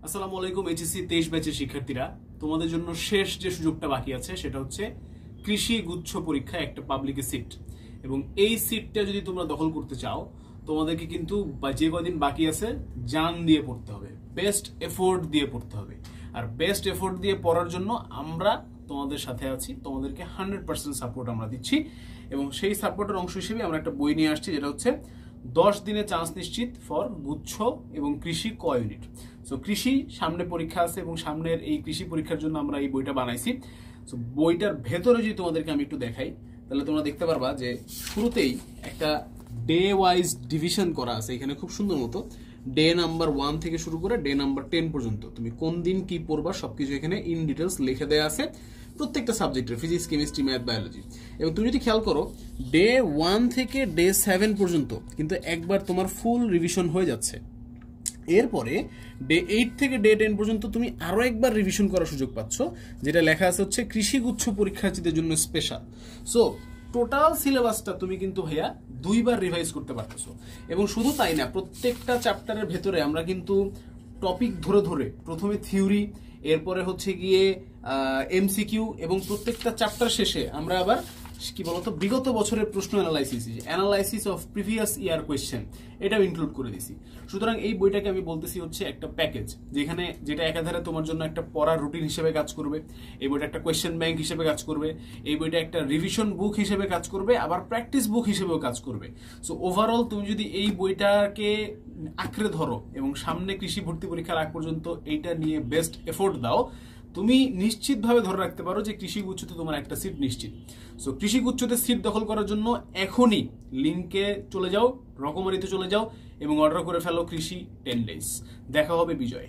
আসসালামু আলাইকুম এইচএসসি 23 ব্যাচের শিক্ষার্থীরা, তোমাদের জন্য শেষ যে সুযোগটা বাকি আছে সেটা হচ্ছে কৃষি গুচ্ছ পরীক্ষা একটা পাবলিকের সিট। এবং এই সিটটা যদি তোমরা দখল করতে চাও, তোমাদেরকে কিন্তু যে কদিন বাকি আছে জান দিয়ে পড়তে হবে, বেস্ট এফোর্ট দিয়ে পড়তে হবে। আর বেস্ট এফোর্ট দিয়ে পড়ার জন্য আমরা তোমাদের সাথে আছি, তোমাদেরকে 100% সাপোর্ট আমরা দিচ্ছি। এবং সেই সাপোর্টের অংশ হিসেবে আমরা একটা বই নিয়ে আসছি, যেটা হচ্ছে 10 দিনে চান্স নিশ্চিত ফর গুচ্ছ এবং কৃষি ক ইউনিট। সো কৃষি সামনে পরীক্ষা আছে এবং সামনের এই কৃষি পরীক্ষার জন্য আমরা এই বইটা বানাইছি। সো বইটার ভেতরে যদি তোমাদেরকে আমি একটু দেখাই, তাহলে তোমরা দেখতে পারবা যে শুরুতেই একটা ডে ওয়াইজ ডিভিশন করা আছে এখানে খুব সুন্দর মতো। ডে নাম্বার 1 থেকে শুরু করে ডে নাম্বার 10 পর্যন্ত তুমি কোন দিন কি পড়বা সবকিছু এখানে ইন ডিটেলস লিখে দেওয়া আছে, প্রত্যেকটা সাবজেক্টের, ফিজিক্স, কেমিস্ট্রি, ম্যাথ, বায়োলজি। এবং তুমি যদি খেয়াল করো, ডে 1 থেকে ডে 7 পর্যন্ত কিন্তু একবার তোমার ফুল রিভিশন হয়ে যাচ্ছে। এরপরে ডে 8 থেকে ডে 10 পর্যন্ত তুমি আরো একবার রিভিশন করার সুযোগ পাচ্ছ, যেটা লেখা আছে হচ্ছে কৃষিগুচ্ছ পরীক্ষার্থীদের জন্য স্পেশাল। সো টোটাল সিলেবাসটা তুমি কিন্তু ভাইয়া 2বার রিভাইজ করতে পারতেছো। এবং শুধু তাই না, প্রত্যেকটা চ্যাপ্টারের ভেতরে আমরা কিন্তু টপিক ধরে ধরে প্রথমে থিওরি, এরপরে হচ্ছে গিয়ে এমসিকিউ, এবং প্রত্যেকটা চ্যাপ্টার শেষে আমরা আবার কি বলতো বিগত বছরের প্রশ্ন analysis of previous year question এটাও ইনক্লুড করে দিছি। সুতরাং এই বইটাকে আমি বলতেছি হচ্ছে একটা প্যাকেজ, যেটা একাধারে তোমার জন্য একটা পড়ার রুটিন হিসেবে কাজ করবে, এই বইটা একটা কোয়েশ্চেন ব্যাংক হিসেবে কাজ করবে, এই বইটা একটা রিভিশন বুক হিসেবে কাজ করবে, আবার প্র্যাকটিস বুক হিসেবেও কাজ করবে। সো ওভারঅল তুমি যদি এই বইটাকে আঁকড়ে ধরো এবং সামনে কৃষি ভর্তি পরীক্ষার আগ পর্যন্ত এইটা নিয়ে বেস্ট এফোর্ট দাও, তুমি নিশ্চিতভাবে ধরে রাখতে পারো যে কৃষি গুচ্ছতে তোমার একটা সিট নিশ্চিত। সো কৃষি গুচ্ছতে সিট দখল করার জন্য এখনই লিঙ্কে চলে যাও, রকমারিতে চলে যাও এবং অর্ডার করে ফেলো কৃষি 10 ডেজ। দেখা হবে বিজয়।